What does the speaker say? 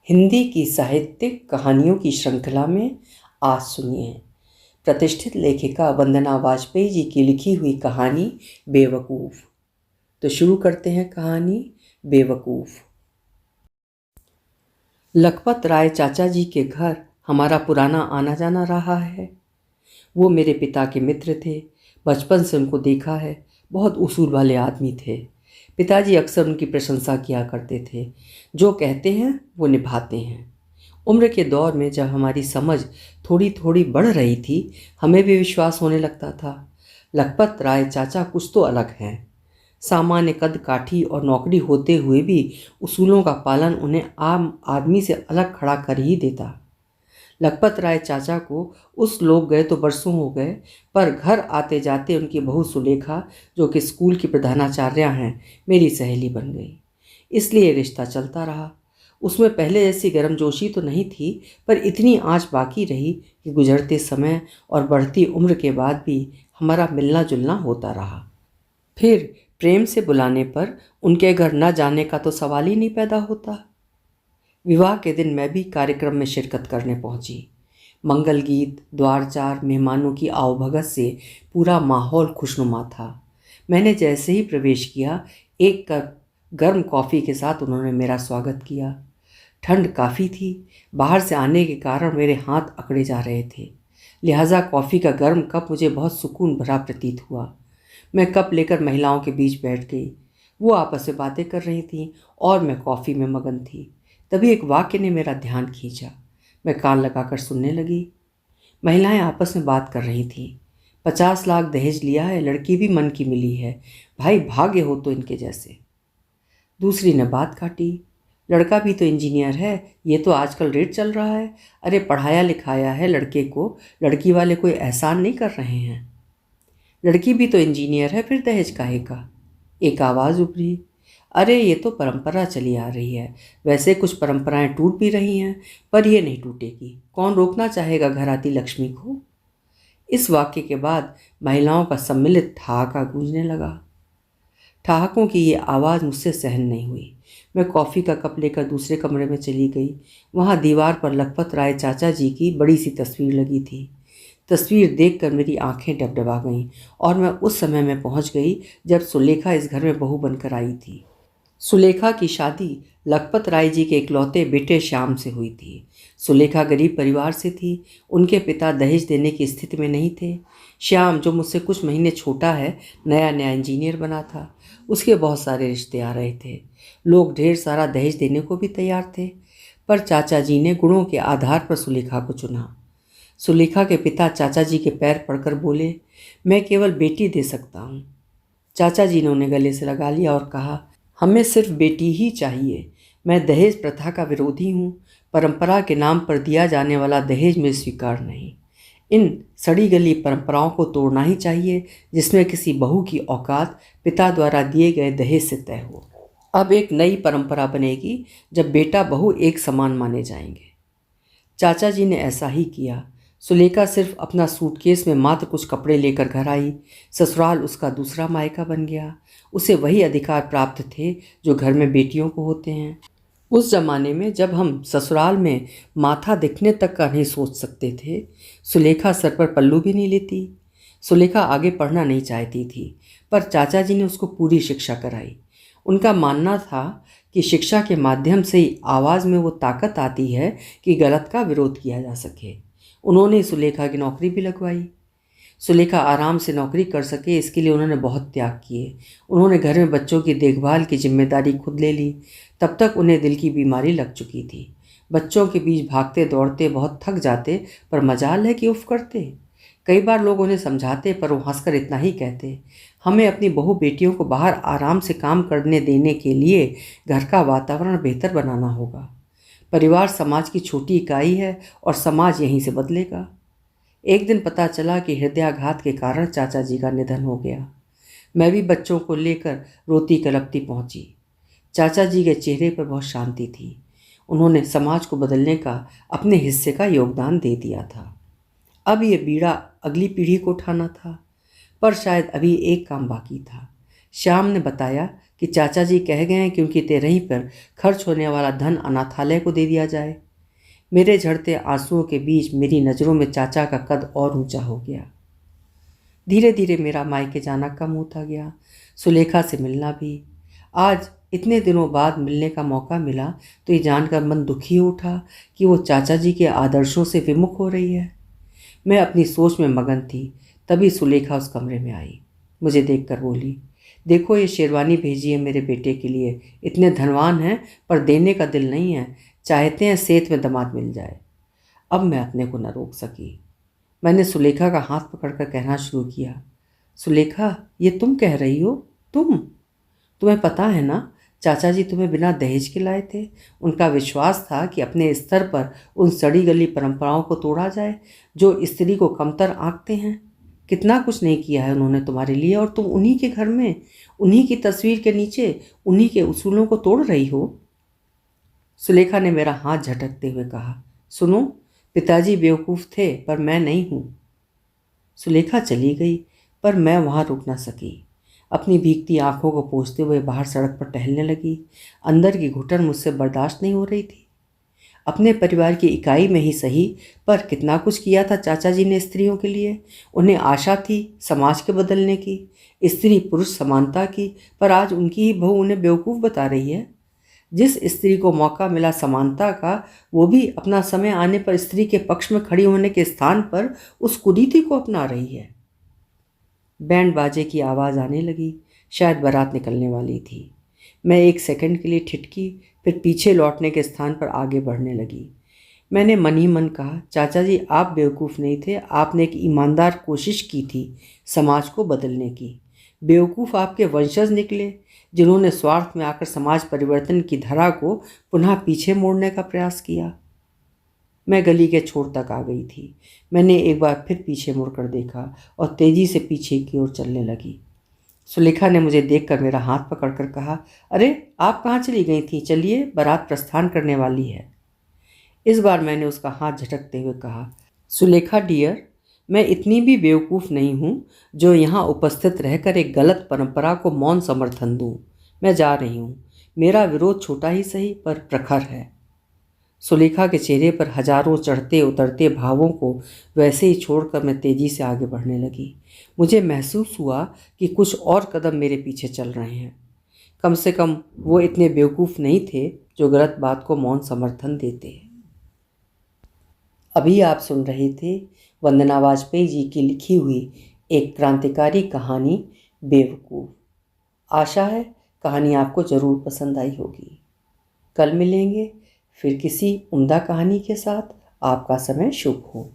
हिंदी की साहित्यिक कहानियों की श्रृंखला में आज सुनिए प्रतिष्ठित लेखिका वंदना वाजपेयी जी की लिखी हुई कहानी बेवकूफ़। तो शुरू करते हैं कहानी बेवकूफ़। लखपत राय चाचा जी के घर हमारा पुराना आना जाना रहा है। वो मेरे पिता के मित्र थे। बचपन से उनको देखा है। बहुत उसूल वाले आदमी थे। पिताजी अक्सर उनकी प्रशंसा किया करते थे। जो कहते हैं वो निभाते हैं। उम्र के दौर में जब हमारी समझ थोड़ी थोड़ी बढ़ रही थी, हमें भी विश्वास होने लगता था लखपत राय चाचा कुछ तो अलग हैं। सामान्य कद काठी और नौकरी होते हुए भी उसूलों का पालन उन्हें आम आदमी से अलग खड़ा कर ही देता। लखपत राय चाचा को उस लोग गए तो बरसों हो गए, पर घर आते जाते उनकी बहू सुलेखा, जो कि स्कूल की प्रधानाचार्या हैं, मेरी सहेली बन गई। इसलिए रिश्ता चलता रहा। उसमें पहले जैसी गर्मजोशी तो नहीं थी, पर इतनी आँच बाकी रही कि गुजरते समय और बढ़ती उम्र के बाद भी हमारा मिलना जुलना होता रहा। फिर प्रेम से बुलाने पर उनके घर न जाने का तो सवाल ही नहीं पैदा होता। विवाह के दिन मैं भी कार्यक्रम में शिरकत करने पहुंची। मंगल गीत, द्वारचार, मेहमानों की आवभगत से पूरा माहौल खुशनुमा था। मैंने जैसे ही प्रवेश किया, एक कप गर्म कॉफ़ी के साथ उन्होंने मेरा स्वागत किया। ठंड काफ़ी थी। बाहर से आने के कारण मेरे हाथ अकड़े जा रहे थे, लिहाजा कॉफ़ी का गर्म कप मुझे बहुत सुकून भरा प्रतीत हुआ। मैं कप लेकर महिलाओं के बीच बैठ गई। वो आपस में बातें कर रही थीं और मैं कॉफ़ी में मगन थी। तभी एक वाक्य ने मेरा ध्यान खींचा। मैं कान लगाकर सुनने लगी। महिलाएं आपस में बात कर रही थीं। 50 लाख दहेज लिया है, लड़की भी मन की मिली है, भाई भाग्य हो तो इनके जैसे। दूसरी ने बात काटी। लड़का भी तो इंजीनियर है, ये तो आजकल रेट चल रहा है। अरे पढ़ाया लिखाया है लड़के को, लड़की वाले कोई एहसान नहीं कर रहे हैं। लड़की भी तो इंजीनियर है, फिर दहेज काहे का? एक आवाज़ उभरी। अरे ये तो परंपरा चली आ रही है। वैसे कुछ परंपराएं टूट भी रही हैं, पर ये नहीं टूटेगी। कौन रोकना चाहेगा घर आती लक्ष्मी को? इस वाक्य के बाद महिलाओं का सम्मिलित ठहाका गूंजने लगा। ठहाकों की ये आवाज़ मुझसे सहन नहीं हुई। मैं कॉफ़ी का कप लेकर दूसरे कमरे में चली गई। वहाँ दीवार पर लखपत राय चाचा जी की बड़ी सी तस्वीर लगी थी। तस्वीर देखकर मेरी आंखें डबडबा गईं और मैं उस समय में पहुँच गई जब सुलेखा इस घर में बहू बनकर आई थी। सुलेखा की शादी लखपत राय जी के इकलौते बेटे श्याम से हुई थी। सुलेखा गरीब परिवार से थी। उनके पिता दहेज देने की स्थिति में नहीं थे। श्याम, जो मुझसे कुछ महीने छोटा है, नया नया इंजीनियर बना था। उसके बहुत सारे रिश्ते आ रहे थे। लोग ढेर सारा दहेज देने को भी तैयार थे, पर चाचा जी ने गुणों के आधार पर सुलेखा को चुना। सुलेखा के पिता चाचा जी के पैर पड़कर बोले, मैं केवल बेटी दे सकता हूँ। चाचा जी ने उन्हें गले से लगा लिया और कहा, हमें सिर्फ बेटी ही चाहिए। मैं दहेज प्रथा का विरोधी हूँ। परंपरा के नाम पर दिया जाने वाला दहेज में स्वीकार नहीं। इन सड़ी गली परंपराओं को तोड़ना ही चाहिए, जिसमें किसी बहू की औकात पिता द्वारा दिए गए दहेज से तय हो। अब एक नई परंपरा बनेगी जब बेटा बहू एक समान माने जाएंगे। चाचा जी ने ऐसा ही किया। सुलेखा सिर्फ अपना सूटकेस में मात्र कुछ कपड़े लेकर घर आई। ससुराल उसका दूसरा मायका बन गया। उसे वही अधिकार प्राप्त थे जो घर में बेटियों को होते हैं। उस जमाने में जब हम ससुराल में माथा दिखने तक का नहीं सोच सकते थे, सुलेखा सर पर पल्लू भी नहीं लेती। सुलेखा आगे पढ़ना नहीं चाहती थी, पर चाचा जी ने उसको पूरी शिक्षा कराई। उनका मानना था कि शिक्षा के माध्यम से ही आवाज़ में वो ताकत आती है कि गलत का विरोध किया जा सके। उन्होंने सुलेखा की नौकरी भी लगवाई। सुलेखा आराम से नौकरी कर सके, इसके लिए उन्होंने बहुत त्याग किए। उन्होंने घर में बच्चों की देखभाल की जिम्मेदारी खुद ले ली। तब तक उन्हें दिल की बीमारी लग चुकी थी। बच्चों के बीच भागते दौड़ते बहुत थक जाते, पर मजाल है कि उफ करते। कई बार लोग उन्हें समझाते, पर वो हंसकर इतना ही कहते, हमें अपनी बहू बेटियों को बाहर आराम से काम करने देने के लिए घर का वातावरण बेहतर बनाना होगा। परिवार समाज की छोटी इकाई है और समाज यहीं से बदलेगा। एक दिन पता चला कि हृदयाघात के कारण चाचा जी का निधन हो गया। मैं भी बच्चों को लेकर रोती कलपती पहुंची। चाचा जी के चेहरे पर बहुत शांति थी। उन्होंने समाज को बदलने का अपने हिस्से का योगदान दे दिया था। अब ये बीड़ा अगली पीढ़ी को उठाना था, पर शायद अभी एक काम बाकी था। श्याम ने बताया, कि चाचा जी कह गए हैं कि उनकी तेरहीं पर खर्च होने वाला धन अनाथालय को दे दिया जाए। मेरे झड़ते आंसुओं के बीच मेरी नज़रों में चाचा का कद और ऊंचा हो गया। धीरे धीरे मेरा मायके जाना कम होता गया, सुलेखा से मिलना भी। आज इतने दिनों बाद मिलने का मौका मिला तो ये जानकर मन दुखी हो उठा कि वो चाचा जी के आदर्शों से विमुख हो रही है। मैं अपनी सोच में मगन थी, तभी सुलेखा उस कमरे में आई। मुझे देखकर बोली, देखो ये शेरवानी भेजी है मेरे बेटे के लिए। इतने धनवान हैं पर देने का दिल नहीं है, चाहते हैं सेठ में दामाद मिल जाए। अब मैं अपने को न रोक सकी। मैंने सुलेखा का हाथ पकड़कर कहना शुरू किया, सुलेखा ये तुम कह रही हो? तुम्हें पता है ना, चाचा जी तुम्हें बिना दहेज के लाए थे। उनका विश्वास था कि अपने स्तर पर उन सड़ी गली परंपराओं को तोड़ा जाए जो स्त्री को कमतर आंकते हैं। कितना कुछ नहीं किया है उन्होंने तुम्हारे लिए, और तुम उन्हीं के घर में, उन्हीं की तस्वीर के नीचे, उन्हीं के उसूलों को तोड़ रही हो। सुलेखा ने मेरा हाथ झटकते हुए कहा, सुनो, पिताजी बेवकूफ़ थे पर मैं नहीं हूँ। सुलेखा चली गई पर मैं वहाँ रुक न सकी। अपनी भीगती आंखों को पोंछते हुए बाहर सड़क पर टहलने लगी। अंदर की घुटन मुझसे बर्दाश्त नहीं हो रही थी। अपने परिवार की इकाई में ही सही, पर कितना कुछ किया था चाचा जी ने स्त्रियों के लिए। उन्हें आशा थी समाज के बदलने की, स्त्री पुरुष समानता की, पर आज उनकी ही बहू उन्हें बेवकूफ़ बता रही है। जिस स्त्री को मौका मिला समानता का, वो भी अपना समय आने पर स्त्री के पक्ष में खड़ी होने के स्थान पर उस कुरीति को अपना रही है। बैंड बाजे की आवाज़ आने लगी, शायद बारात निकलने वाली थी। मैं एक सेकंड के लिए ठिठकी, फिर पीछे लौटने के स्थान पर आगे बढ़ने लगी। मैंने मन ही मन कहा, चाचा जी आप बेवकूफ़ नहीं थे, आपने एक ईमानदार कोशिश की थी समाज को बदलने की। बेवकूफ़ आपके वंशज निकले जिन्होंने स्वार्थ में आकर समाज परिवर्तन की धारा को पुनः पीछे मोड़ने का प्रयास किया। मैं गली के छोर तक आ गई थी। मैंने एक बार फिर पीछे मुड़कर देखा और तेज़ी से पीछे की ओर चलने लगी। सुलेखा ने मुझे देखकर मेरा हाथ पकड़कर कहा, अरे आप कहाँ चली गई थी? चलिए, बारात प्रस्थान करने वाली है। इस बार मैंने उसका हाथ झटकते हुए कहा, सुलेखा डियर, मैं इतनी भी बेवकूफ़ नहीं हूँ जो यहाँ उपस्थित रहकर एक गलत परंपरा को मौन समर्थन दूँ। मैं जा रही हूँ। मेरा विरोध छोटा ही सही पर प्रखर है। सुलेखा के चेहरे पर हजारों चढ़ते उतरते भावों को वैसे ही छोड़कर मैं तेज़ी से आगे बढ़ने लगी। मुझे महसूस हुआ कि कुछ और कदम मेरे पीछे चल रहे हैं। कम से कम वो इतने बेवकूफ़ नहीं थे जो गलत बात को मौन समर्थन देते। अभी आप सुन रहे थे वंदना वाजपेयी जी की लिखी हुई एक क्रांतिकारी कहानी बेवकूफ़। आशा है कहानी आपको ज़रूर पसंद आई होगी। कल मिलेंगे फिर किसी उम्दा कहानी के साथ। आपका समय शुभ हो।